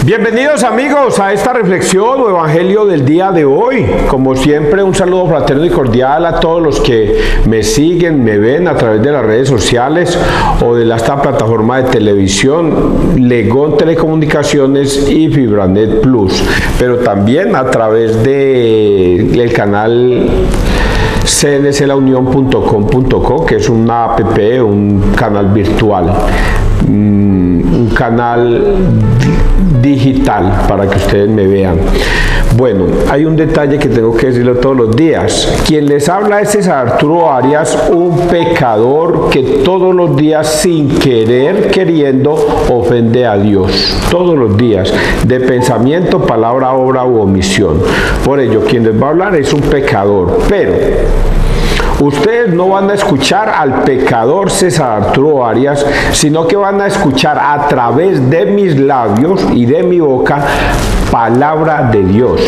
Bienvenidos amigos a esta reflexión o evangelio del día de hoy. Como siempre, un saludo fraterno y cordial a todos los que me siguen, me ven a través de las redes sociales o de esta plataforma de televisión, Legón Telecomunicaciones y Fibranet Plus, pero también a través del canal cnselaunion.com.co, que es una app, un canal virtual, un canal digital para que ustedes me vean. Bueno, hay un detalle que tengo que decirlo todos los días. Quien les habla es César Arturo Arias, un pecador que todos los días, sin querer, queriendo, ofende a Dios. Todos los días, de pensamiento, palabra, obra u omisión. Por ello, quien les va a hablar es un pecador, pero ustedes no van a escuchar al pecador César Arturo Arias, sino que van a escuchar a través de mis labios y de mi boca palabra de Dios.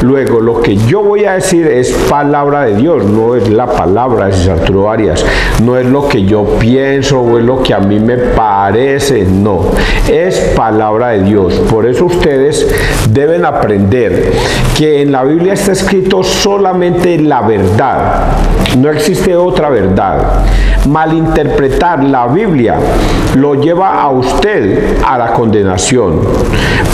Luego, lo que yo voy a decir es palabra de Dios, no es la palabra de César Arturo Arias, no es lo que yo pienso o es lo que a mí me parece, no, es palabra de Dios. Por eso ustedes deben aprender que en la Biblia está escrito solamente la verdad, no existe otra verdad. Malinterpretar la Biblia lo lleva a usted a la condenación,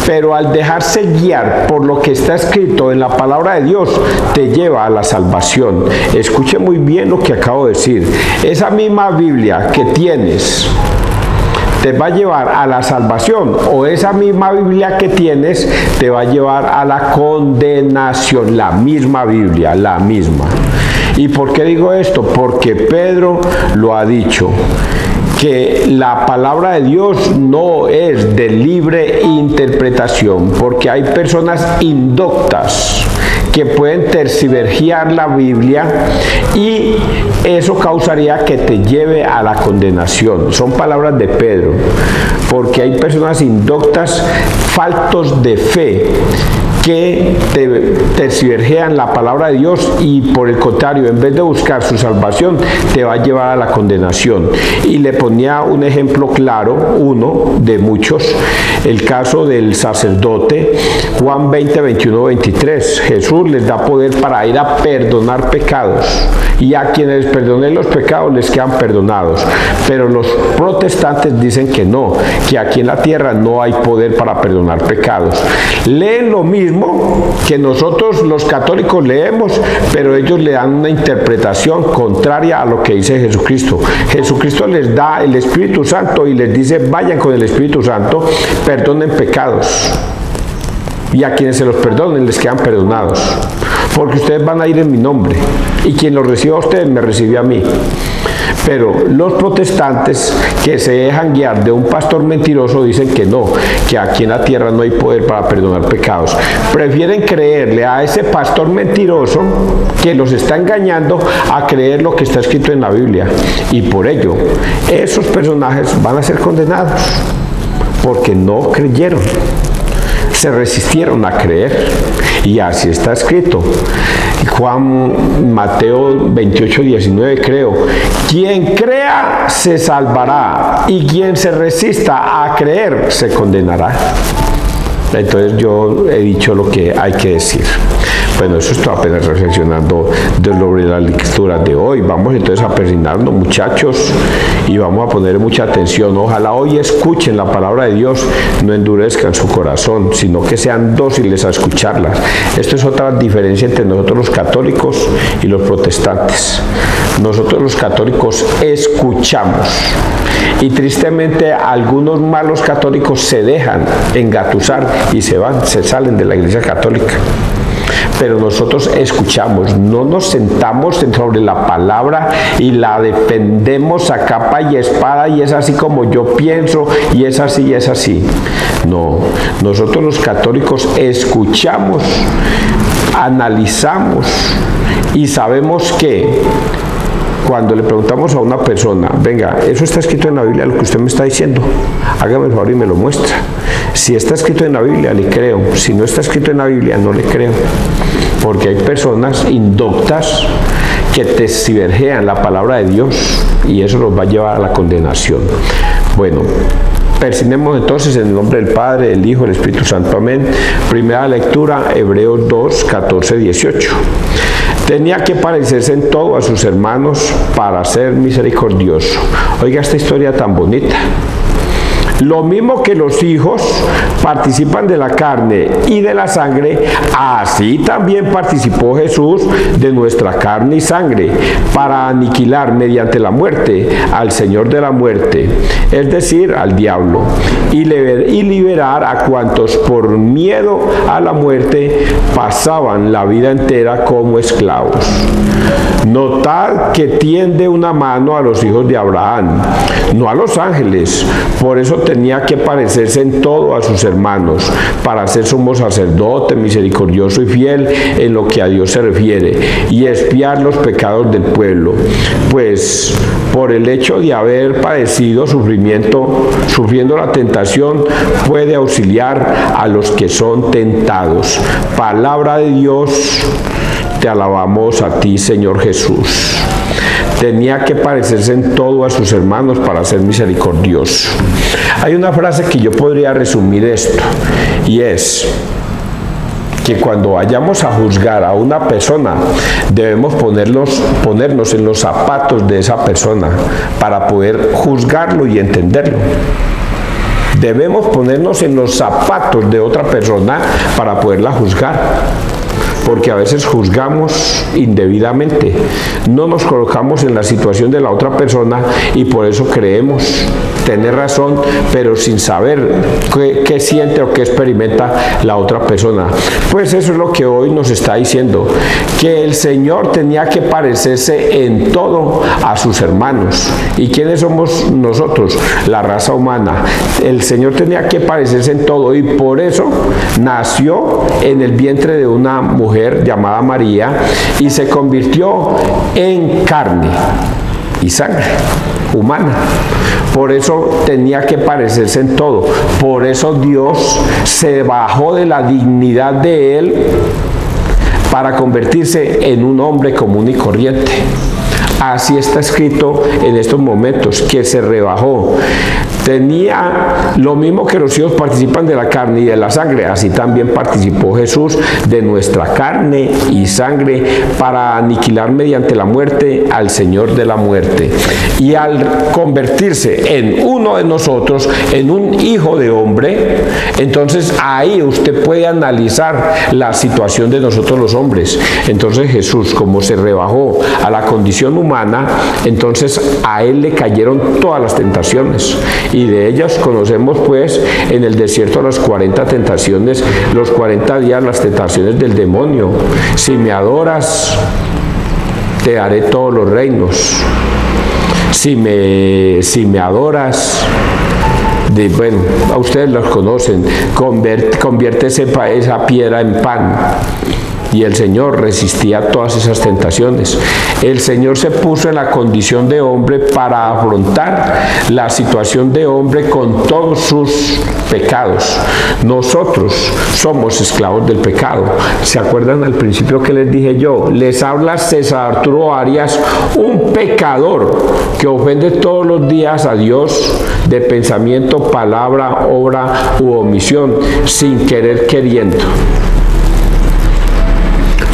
pero al dejarse guiar por lo que está escrito en la palabra de Dios, te lleva a la salvación. Escuche muy bien lo que acabo de decir. Esa misma Biblia que tienes te va a llevar a la salvación, o esa misma Biblia que tienes te va a llevar a la condenación. La misma Biblia, la misma. ¿Y por qué digo esto? Porque Pedro lo ha dicho, que la palabra de Dios no es de libre interpretación, porque hay personas indoctas que pueden tergiversar la Biblia y eso causaría que te lleve a la condenación. Son palabras de Pedro, porque hay personas indoctas, faltos de fe, que te tergiversan la palabra de Dios y por el contrario, en vez de buscar su salvación, te va a llevar a la condenación. Y le ponía un ejemplo claro, uno de muchos, el caso del sacerdote, Juan 20, 21, 23. Jesús les da poder para ir a perdonar pecados, y a quienes les perdonen los pecados les quedan perdonados. Pero los protestantes dicen que no, que aquí en la tierra no hay poder para perdonar pecados. Leen lo mismo que nosotros los católicos leemos, pero ellos le dan una interpretación contraria a lo que dice Jesucristo. Jesucristo les da el Espíritu Santo y les dice: vayan con el Espíritu Santo, perdonen pecados, y a quienes se los perdonen les quedan perdonados, porque ustedes van a ir en mi nombre, y quien los reciba a ustedes me recibe a mí. Pero los protestantes, que se dejan guiar de un pastor mentiroso, dicen que no, que aquí en la tierra no hay poder para perdonar pecados. Prefieren creerle a ese pastor mentiroso que los está engañando a creer lo que está escrito en la Biblia. Y por ello, esos personajes van a ser condenados, porque no creyeron, se resistieron a creer. Y así está escrito. Mateo 28, 19, creo: quien crea se salvará, y quien se resista a creer se condenará. Entonces yo he dicho lo que hay que decir. Bueno, eso estoy apenas reflexionando sobre la lectura de hoy. Vamos entonces a persignarnos, muchachos, y vamos a poner mucha atención. Ojalá hoy escuchen la palabra de Dios, no endurezcan su corazón, sino que sean dóciles a escucharlas. Esto es otra diferencia entre nosotros los católicos y los protestantes. Nosotros los católicos escuchamos, y tristemente algunos malos católicos se dejan engatusar y se van, se salen de la Iglesia Católica. Pero nosotros escuchamos, no nos sentamos sobre la palabra y la defendemos a capa y espada, y es así como yo pienso, y es así y es así. No, nosotros los católicos escuchamos, analizamos, y sabemos que cuando le preguntamos a una persona: venga, eso está escrito en la Biblia, lo que usted me está diciendo, hágame el favor y me lo muestra. Si está escrito en la Biblia, le creo. Si no está escrito en la Biblia, no le creo. Porque hay personas indoctas que tergiversan la palabra de Dios, y eso los va a llevar a la condenación. Bueno, Persinemos entonces en el nombre del Padre, del Hijo, del Espíritu Santo. Amén. Primera lectura, Hebreos 2, 14, 18. Tenía que parecerse en todo a sus hermanos para ser misericordioso. Oiga esta historia tan bonita. Lo mismo que los hijos participan de la carne y de la sangre, así también participó Jesús de nuestra carne y sangre, para aniquilar mediante la muerte al Señor de la muerte, es decir, al diablo, y liberar a cuantos por miedo a la muerte pasaban la vida entera como esclavos. Notad que tiende una mano a los hijos de Abraham, no a los ángeles. Por eso tenía que parecerse en todo a sus hermanos, para ser sumo sacerdote, misericordioso y fiel en lo que a Dios se refiere, y expiar los pecados del pueblo. Pues por el hecho de haber padecido sufriendo la tentación, puede auxiliar a los que son tentados. Palabra de Dios. Te alabamos a ti, Señor Jesús. Tenía que parecerse en todo a sus hermanos para ser misericordioso. Hay una frase que yo podría resumir esto, y es que cuando vayamos a juzgar a una persona, debemos ponernos en los zapatos de esa persona para poder juzgarlo y entenderlo. Debemos ponernos en los zapatos de otra persona para poderla juzgar. Porque a veces juzgamos indebidamente, no nos colocamos en la situación de la otra persona y por eso creemos tener razón, pero sin saber qué siente o qué experimenta la otra persona. Pues eso es lo que hoy nos está diciendo, que el Señor tenía que parecerse en todo a sus hermanos. ¿Y quiénes somos nosotros? La raza humana. El Señor tenía que parecerse en todo, y por eso nació en el vientre de una mujer llamada María y se convirtió en carne y sangre humana. Por eso tenía que parecerse en todo. Por eso Dios se bajó de la dignidad de él para convertirse en un hombre común y corriente. Así está escrito en estos momentos, que se rebajó. Tenía lo mismo que los hijos participan de la carne y de la sangre, así también participó Jesús de nuestra carne y sangre para aniquilar mediante la muerte al Señor de la muerte. Y al convertirse en uno de nosotros, en un hijo de hombre, entonces ahí usted puede analizar la situación de nosotros los hombres. Entonces Jesús, como se rebajó a la condición humana, entonces a él le cayeron todas las tentaciones. Y de ellas conocemos pues en el desierto las 40 tentaciones, los 40 días las tentaciones del demonio. Si me adoras, te daré todos los reinos. Si me adoras, bueno, a ustedes los conocen, convierte esa piedra en pan. Y el Señor resistía todas esas tentaciones. El Señor se puso en la condición de hombre para afrontar la situación de hombre con todos sus pecados. Nosotros somos esclavos del pecado. ¿Se acuerdan al principio que les dije yo? Les habla César Arturo Arias, un pecador que ofende todos los días a Dios de pensamiento, palabra, obra u omisión, sin querer queriendo.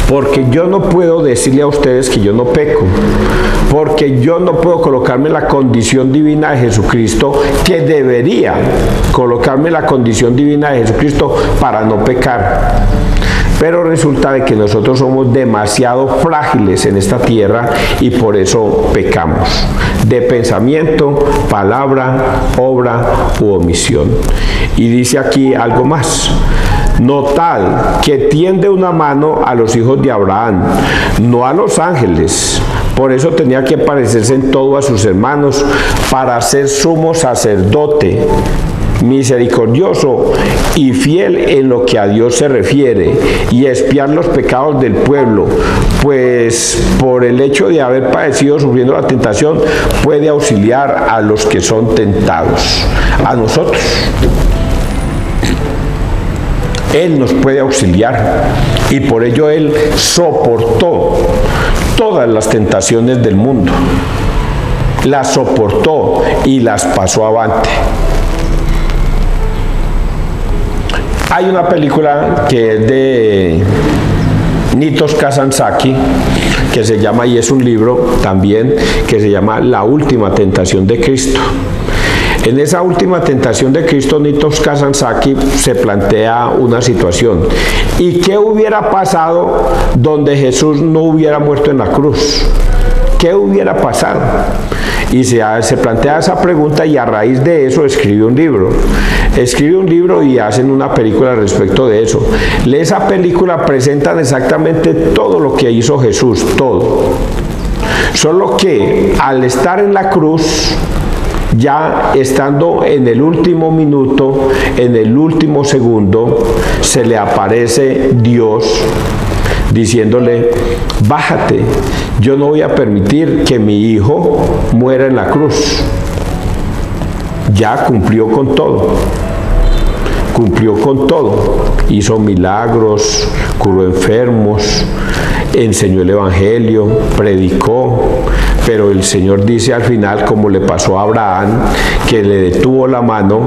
Porque yo no puedo decirle a ustedes que yo no peco, porque yo no puedo colocarme en la condición divina de Jesucristo, que debería colocarme en la condición divina de Jesucristo para no pecar. Pero resulta de que nosotros somos demasiado frágiles en esta tierra y por eso pecamos, de pensamiento, palabra, obra u omisión. Y dice aquí algo más. Notad que tiende una mano a los hijos de Abraham, no a los ángeles. Por eso tenía que parecerse en todo a sus hermanos para ser sumo sacerdote, misericordioso y fiel en lo que a Dios se refiere, y expiar los pecados del pueblo, pues por el hecho de haber padecido sufriendo la tentación, puede auxiliar a los que son tentados, a nosotros. Él nos puede auxiliar y por ello Él soportó todas las tentaciones del mundo. Las soportó y las pasó avante. Hay una película que es de Nitos Kazantzakis, que se llama, y es un libro también, que se llama La Última Tentación de Cristo. En esa última tentación de Cristo, Nitos Kazantzakis se plantea una situación. ¿Y qué hubiera pasado donde Jesús no hubiera muerto en la cruz? ¿Qué hubiera pasado? Y se plantea esa pregunta, y a raíz de eso escribe un libro. Escribe un libro y hacen una película respecto de eso. Esa película presentan exactamente todo lo que hizo Jesús, todo. Solo que al estar en la cruz, ya estando en el último minuto, en el último segundo, se le aparece Dios diciéndole: bájate, yo no voy a permitir que mi hijo muera en la cruz. Ya cumplió con todo. Cumplió con todo. Hizo milagros, curó enfermos, enseñó el evangelio, predicó. Pero el Señor dice al final, como le pasó a Abraham, que le detuvo la mano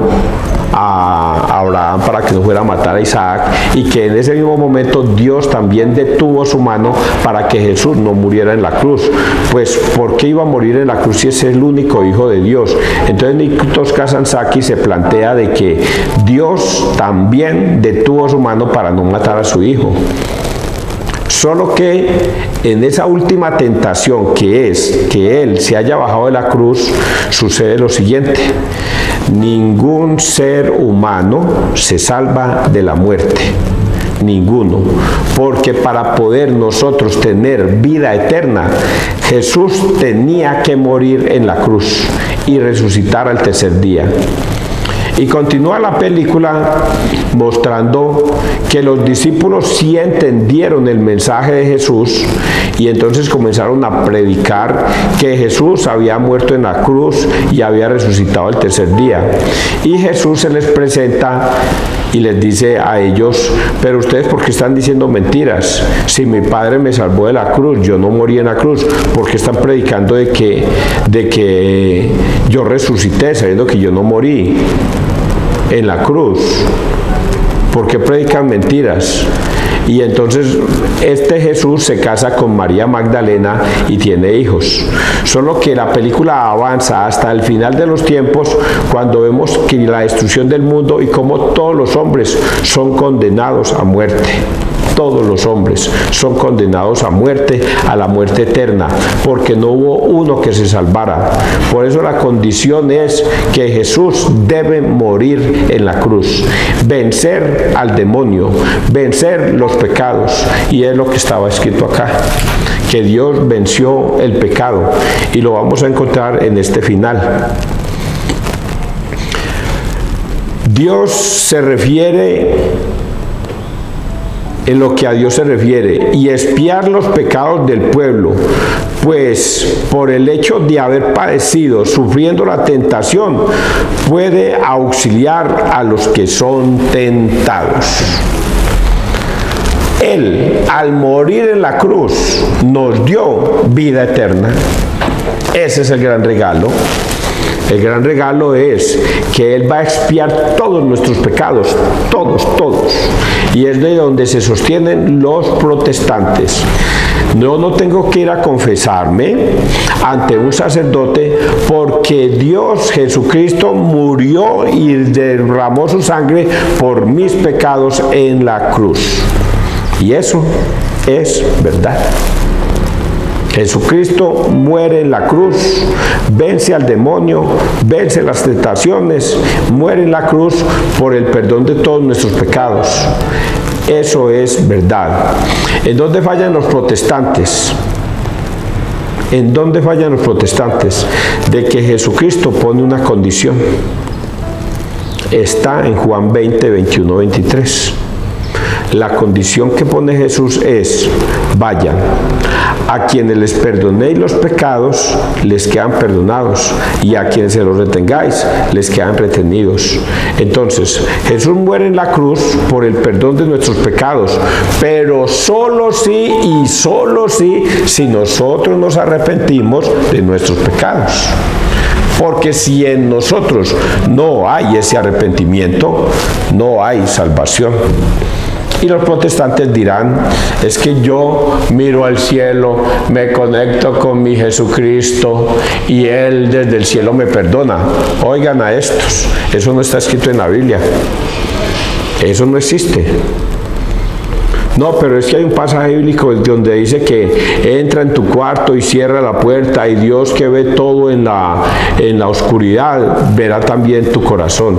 a Abraham para que no fuera a matar a Isaac, y que en ese mismo momento Dios también detuvo su mano para que Jesús no muriera en la cruz. Pues, ¿por qué iba a morir en la cruz si es el único hijo de Dios? Entonces Nitos Kazantzakis se plantea de que Dios también detuvo su mano para no matar a su hijo. Solo que en esa última tentación, que es que Él se haya bajado de la cruz, sucede lo siguiente: ningún ser humano se salva de la muerte. Ninguno. Porque para poder nosotros tener vida eterna, Jesús tenía que morir en la cruz y resucitar al tercer día. Y continúa la película mostrando que los discípulos sí entendieron el mensaje de Jesús, y entonces comenzaron a predicar que Jesús había muerto en la cruz y había resucitado el tercer día. Y Jesús se les presenta y les dice a ellos: pero ustedes, ¿por qué están diciendo mentiras? Si mi Padre me salvó de la cruz, yo no morí en la cruz. ¿Por qué están predicando de que yo resucité, sabiendo que yo no morí en la cruz? ¿Por qué predican mentiras? Y entonces este Jesús se casa con María Magdalena y tiene hijos. Solo que la película avanza hasta el final de los tiempos, cuando vemos que la destrucción del mundo y cómo todos los hombres son condenados a muerte. Todos los hombres son condenados a muerte, a la muerte eterna, porque no hubo uno que se salvara. Por eso la condición es que Jesús debe morir en la cruz, vencer al demonio, vencer los pecados. Y es lo que estaba escrito acá, que Dios venció el pecado, y lo vamos a encontrar en este final. Dios se refiere, en lo que a Dios se refiere, y expiar los pecados del pueblo, pues por el hecho de haber padecido, sufriendo la tentación, puede auxiliar a los que son tentados. Él, al morir en la cruz, nos dio vida eterna. Ese es el gran regalo. El gran regalo es que Él va a expiar todos nuestros pecados, todos. Y es de donde se sostienen los protestantes. Yo no tengo que ir a confesarme ante un sacerdote, porque Dios Jesucristo murió y derramó su sangre por mis pecados en la cruz. Y eso es verdad. Jesucristo muere en la cruz, vence al demonio, vence las tentaciones, muere en la cruz por el perdón de todos nuestros pecados. Eso es verdad. ¿En dónde fallan los protestantes? ¿En dónde fallan los protestantes? De que Jesucristo pone una condición. Está en Juan 20, 21, 23. La condición que pone Jesús es: vayan, a quienes les perdonéis los pecados, les quedan perdonados, y a quienes se los retengáis, les quedan retenidos. Entonces, Jesús muere en la cruz por el perdón de nuestros pecados, pero solo sí y solo sí si nosotros nos arrepentimos de nuestros pecados. porque si en nosotros no hay ese arrepentimiento, no hay salvación. Y los protestantes dirán, es que yo miro al cielo, me conecto con mi Jesucristo y Él desde el cielo me perdona. Oigan a estos, eso no está escrito en la Biblia. Eso no existe. No, pero es que hay un pasaje bíblico donde dice que entra en tu cuarto y cierra la puerta y Dios, que ve todo en la oscuridad, verá también tu corazón.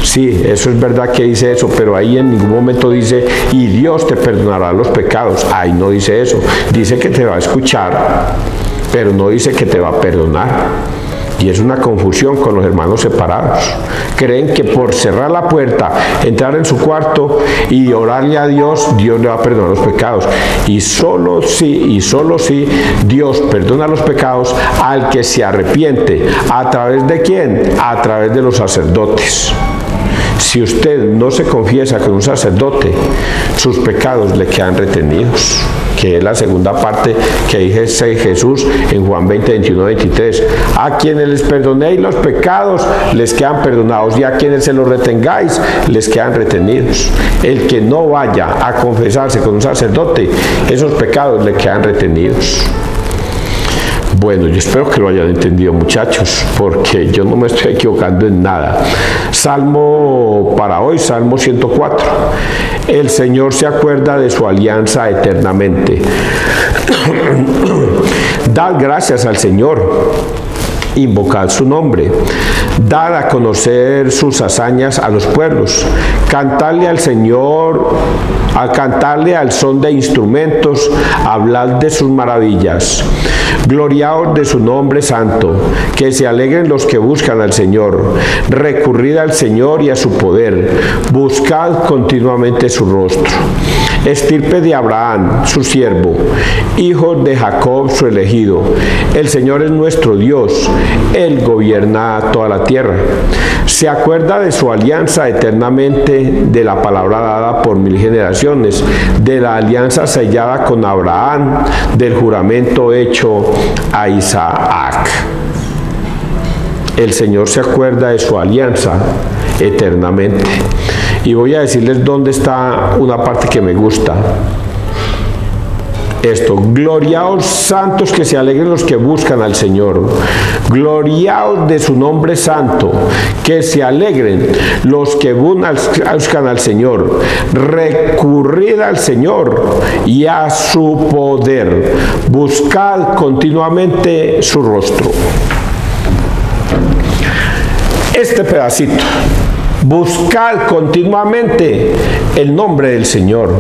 Sí, eso es verdad que dice eso, pero ahí en ningún momento dice y Dios te perdonará los pecados. Ahí no dice eso. Dice que te va a escuchar, pero no dice que te va a perdonar. Y es una confusión con los hermanos separados. Creen que por cerrar la puerta, entrar en su cuarto y orarle a Dios, Dios le va a perdonar los pecados. Y solo si Dios perdona los pecados al que se arrepiente. ¿A través de quién? A través de los sacerdotes. Si usted no se confiesa con un sacerdote, sus pecados le quedan retenidos, que es la segunda parte que dice Jesús en Juan 20, 21, 23. A quienes les perdonéis los pecados, les quedan perdonados, y a quienes se los retengáis, les quedan retenidos. El que no vaya a confesarse con un sacerdote, esos pecados le quedan retenidos. Bueno, yo espero que lo hayan entendido, muchachos, porque yo no me estoy equivocando en nada. Salmo para hoy, Salmo 104. El Señor se acuerda de su alianza eternamente. Dad gracias al Señor, invocad su nombre, dad a conocer sus hazañas a los pueblos, cantarle al Señor, a cantarle al son de instrumentos, hablad de sus maravillas. Gloriaos de su nombre santo, que se alegren los que buscan al Señor. Recurrid al Señor y a su poder, buscad continuamente su rostro. Estirpe de Abraham, su siervo, hijos de Jacob, su elegido. El Señor es nuestro Dios, Él gobierna toda la tierra. Se acuerda de su alianza eternamente, de la palabra dada por 1000 generaciones, de la alianza sellada con Abraham, del juramento hecho a Isaac. El Señor se acuerda de su alianza eternamente. Y voy a decirles dónde está una parte que me gusta. Esto, gloriaos santos, que se alegren los que buscan al Señor. Gloriaos de su nombre santo, que se alegren los que buscan al Señor. Recurrid al Señor y a su poder. Buscad continuamente su rostro. Este pedacito. Buscad continuamente el nombre del Señor.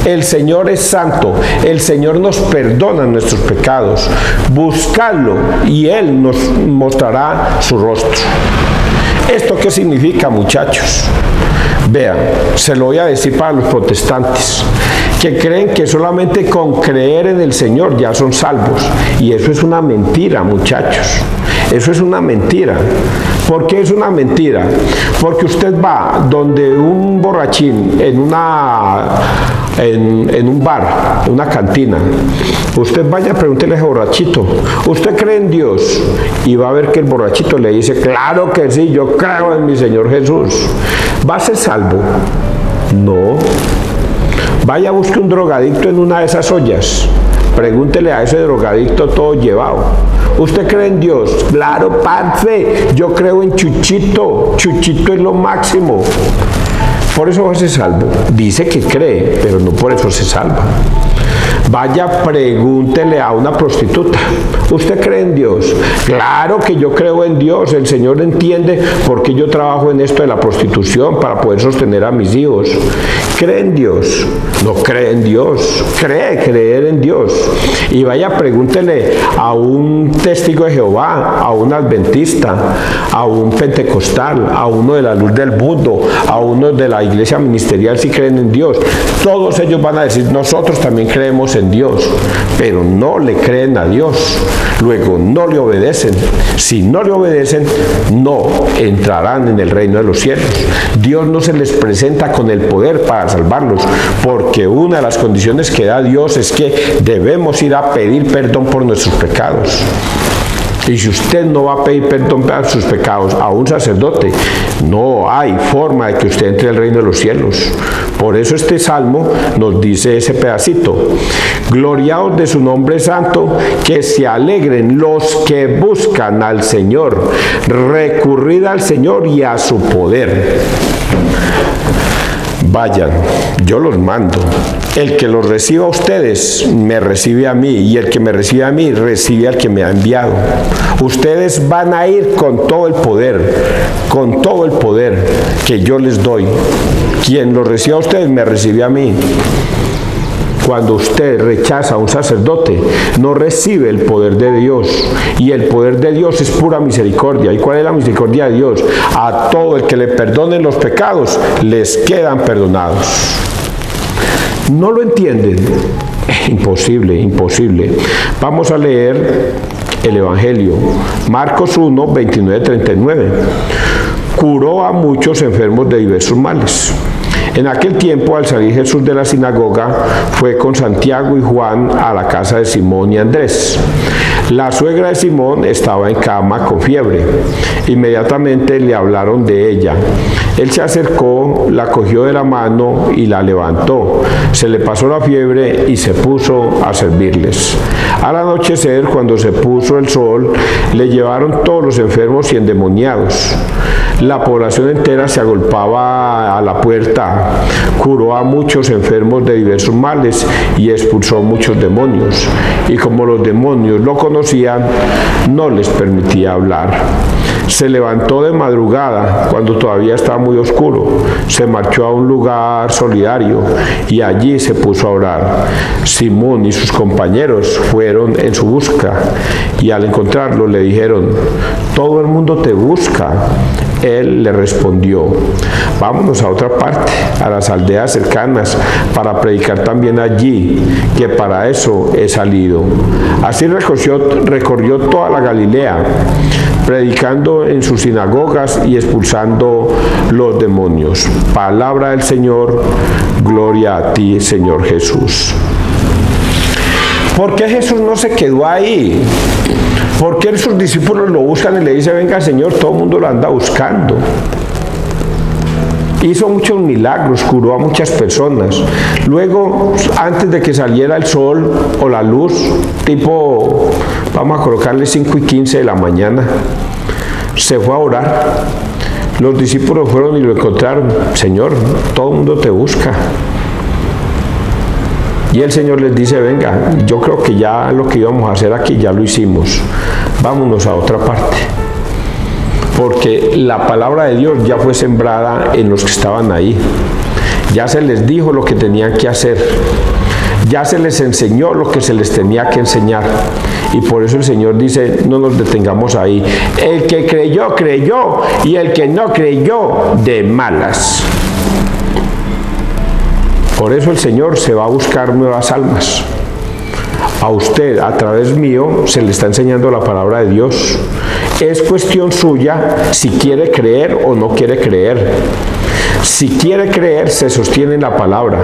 El Señor es santo. El Señor nos perdona nuestros pecados. Buscadlo y Él nos mostrará su rostro. ¿Esto qué significa, muchachos? Vean, se lo voy a decir para los protestantes, que creen que solamente con creer en el Señor ya son salvos. Y eso es una mentira, muchachos. Eso es una mentira. ¿Por qué es una mentira? Porque usted va donde un borrachín en un bar, una cantina. Usted vaya, pregúntele a ese borrachito, ¿usted cree en Dios? Y va a ver que el borrachito le dice, claro que sí, yo creo en mi Señor Jesús. ¿Va a ser salvo? No. Vaya, busque un drogadicto en una de esas ollas. Pregúntele a ese drogadicto todo llevado, ¿usted cree en Dios? Claro, parce, yo creo en Chuchito. Chuchito es lo máximo. Por eso va a ser salvo. Dice que cree, pero no por eso se salva. Vaya, pregúntele a una prostituta, ¿usted cree en Dios? Claro que yo creo en Dios. El Señor entiende por qué yo trabajo en esto de la prostitución, para poder sostener a mis hijos. ¿Cree en Dios? No cree en Dios. Creer en Dios. Y vaya, pregúntele a un testigo de Jehová, a un adventista, a un pentecostal, a uno de la luz del mundo, a uno de la iglesia ministerial, si creen en Dios. Todos ellos van a decir, nosotros también creemos en Dios, pero no le creen a Dios. Luego no le obedecen. Si no le obedecen, no entrarán en el reino de los cielos. Dios no se les presenta con el poder para salvarlos, porque una de las condiciones que da Dios es que debemos ir a pedir perdón por nuestros pecados. Y si usted no va a pedir perdón por sus pecados a un sacerdote, no hay forma de que usted entre al reino de los cielos. Por eso este salmo nos dice ese pedacito: gloriaos de su nombre santo, que se alegren los que buscan al Señor, recurrid al Señor y a su poder. Vayan, yo los mando. El que los reciba a ustedes, me recibe a mí, y el que me recibe a mí, recibe al que me ha enviado. Ustedes van a ir con todo el poder que yo les doy. Quien los reciba a ustedes, me recibe a mí. Cuando usted rechaza a un sacerdote, no recibe el poder de Dios. Y el poder de Dios es pura misericordia. ¿Y cuál es la misericordia de Dios? A todo el que le perdonen los pecados, les quedan perdonados. ¿No lo entienden? Imposible, imposible. Vamos a leer el Evangelio. Marcos 1, 29-39. Curó a muchos enfermos de diversos males. En aquel tiempo, al salir Jesús de la sinagoga, fue con Santiago y Juan a la casa de Simón y Andrés. La suegra de Simón estaba en cama con fiebre. Inmediatamente le hablaron de ella. Él se acercó, la cogió de la mano y la levantó. Se le pasó la fiebre y se puso a servirles. Al anochecer, cuando se puso el sol, le llevaron todos los enfermos y endemoniados. La población entera se agolpaba a la puerta. Curó a muchos enfermos de diversos males y expulsó muchos demonios. Y como los demonios lo conocían, no les permitía hablar. Se levantó de madrugada, cuando todavía estaba muy oscuro. Se marchó a un lugar solidario y allí se puso a orar. Simón y sus compañeros fueron en su busca y al encontrarlo le dijeron: todo el mundo te busca. Él le respondió: vámonos a otra parte, a las aldeas cercanas, para predicar también allí, que para eso he salido. Así recorrió toda la Galilea, predicando en sus sinagogas y expulsando los demonios. Palabra del Señor, gloria a ti, Señor Jesús. ¿Por qué Jesús no se quedó ahí? ¿Por qué sus discípulos lo buscan y le dicen: venga, Señor, todo el mundo lo anda buscando? Hizo muchos milagros, curó a muchas personas. Luego, antes de que saliera el sol o la luz, tipo, vamos a colocarle 5:15 de la mañana, se fue a orar. Los discípulos fueron y lo encontraron: Señor, todo el mundo te busca. Y el Señor les dice: venga, yo creo que ya lo que íbamos a hacer aquí ya lo hicimos. Vámonos a otra parte. Porque la palabra de Dios ya fue sembrada en los que estaban ahí. Ya se les dijo lo que tenían que hacer. Ya se les enseñó lo que se les tenía que enseñar. Y por eso el Señor dice: no nos detengamos ahí. El que creyó, creyó. Y el que no creyó, de malas. Por eso el Señor se va a buscar nuevas almas. A usted, a través mío, se le está enseñando la palabra de Dios. Es cuestión suya si quiere creer o no quiere creer. Si quiere creer, se sostiene en la palabra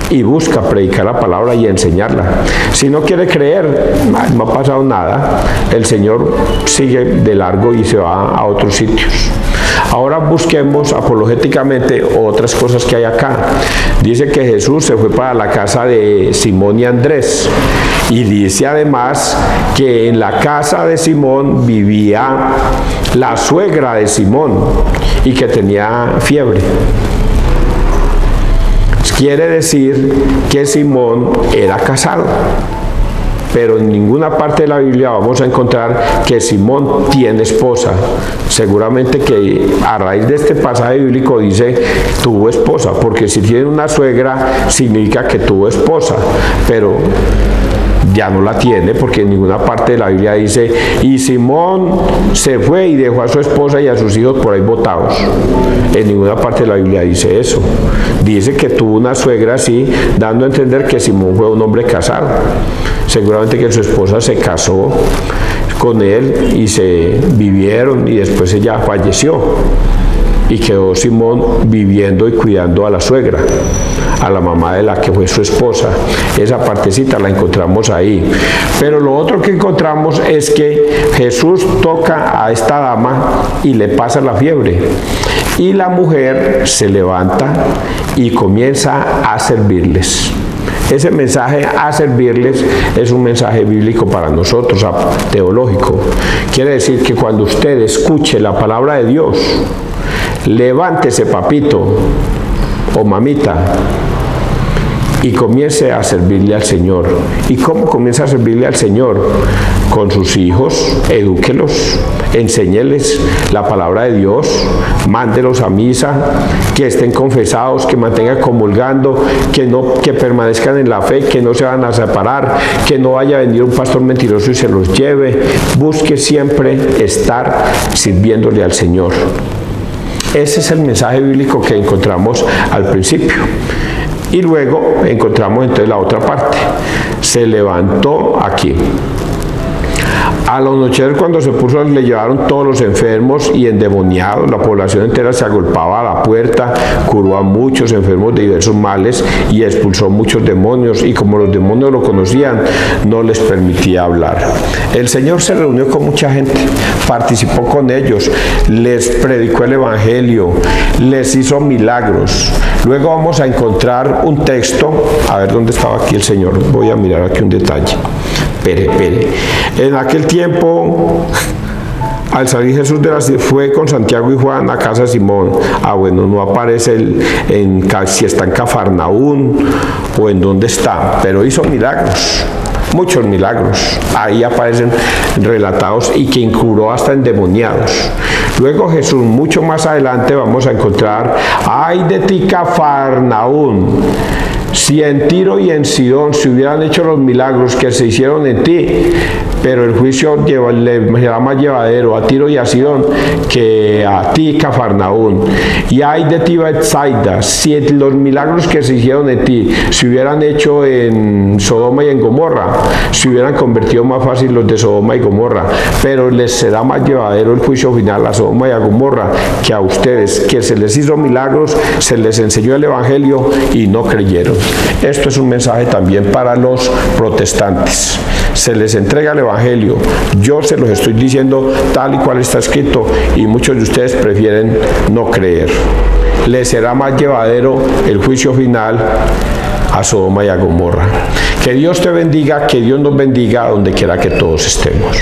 y busca predicar la palabra y enseñarla. Si no quiere creer, no ha pasado nada. El Señor sigue de largo y se va a otros sitios. Ahora busquemos apologéticamente otras cosas que hay acá. Dice que Jesús se fue para la casa de Simón y Andrés. Y dice además que en la casa de Simón vivía la suegra de Simón y que tenía fiebre. Quiere decir que Simón era casado. Pero en ninguna parte de la Biblia vamos a encontrar que Simón tiene esposa. Seguramente que a raíz de este pasaje bíblico dice tuvo esposa, porque si tiene una suegra significa que tuvo esposa, pero ya no la tiene, porque en ninguna parte de la Biblia dice: y Simón se fue y dejó a su esposa y a sus hijos por ahí botados. En ninguna parte de la Biblia dice eso. Dice que tuvo una suegra, sí, dando a entender que Simón fue un hombre casado. Seguramente que su esposa se casó con él y se vivieron y después ella falleció. Y quedó Simón viviendo y cuidando a la suegra. a la mamá de la que fue su esposa. Esa partecita la encontramos ahí. Pero lo otro que encontramos es que Jesús toca a esta dama y le pasa la fiebre. Y la mujer se levanta y comienza a servirles. Ese mensaje a servirles es un mensaje bíblico para nosotros, teológico. Quiere decir que cuando usted escuche la palabra de Dios, levántese, papito o mamita, y comience a servirle al Señor. ¿Y cómo comienza a servirle al Señor? Con sus hijos, edúquelos, enséñeles la palabra de Dios, mándelos a misa, que estén confesados, que mantengan comulgando, que permanezcan en la fe, que no se van a separar, que no vaya a venir un pastor mentiroso y se los lleve. Busque siempre estar sirviéndole al Señor. Ese es el mensaje bíblico que encontramos al principio. Y luego encontramos entonces la otra parte. Se levantó aquí. Al anochecer, cuando se puso, le llevaron todos los enfermos y endemoniados. La población entera se agolpaba a la puerta, curó a muchos enfermos de diversos males y expulsó muchos demonios. Y como los demonios lo conocían, no les permitía hablar. El Señor se reunió con mucha gente, participó con ellos, les predicó el Evangelio, les hizo milagros. Luego vamos a encontrar un texto, a ver dónde estaba aquí el Señor. Voy a mirar aquí un detalle. Espere. En aquel tiempo, al salir Jesús fue con Santiago y Juan a casa de Simón. Bueno, no aparece si está en Cafarnaún o en dónde está, pero hizo milagros. Muchos milagros, ahí aparecen relatados, y quien curó hasta endemoniados. Luego Jesús, mucho más adelante, vamos a encontrar: ay de ti, Cafarnaún, si en Tiro y en Sidón se hubieran hecho los milagros que se hicieron en ti, pero el juicio le será más llevadero a Tiro y a Sidón que a ti, Cafarnaún. Y ay de ti, Betsaida, si los milagros que se hicieron en ti se hubieran hecho en Sodoma y en Gomorra, se hubieran convertido más fácil los de Sodoma y Gomorra, pero les será más llevadero el juicio final a Sodoma y a Gomorra que a ustedes, que se les hizo milagros, se les enseñó el Evangelio y no creyeron. Esto es un mensaje también para los protestantes. Se les entrega el Evangelio, yo se los estoy diciendo tal y cual está escrito, y muchos de ustedes prefieren no creer. Les será más llevadero el juicio final a Sodoma y a Gomorra. Que Dios te bendiga, que Dios nos bendiga donde quiera que todos estemos.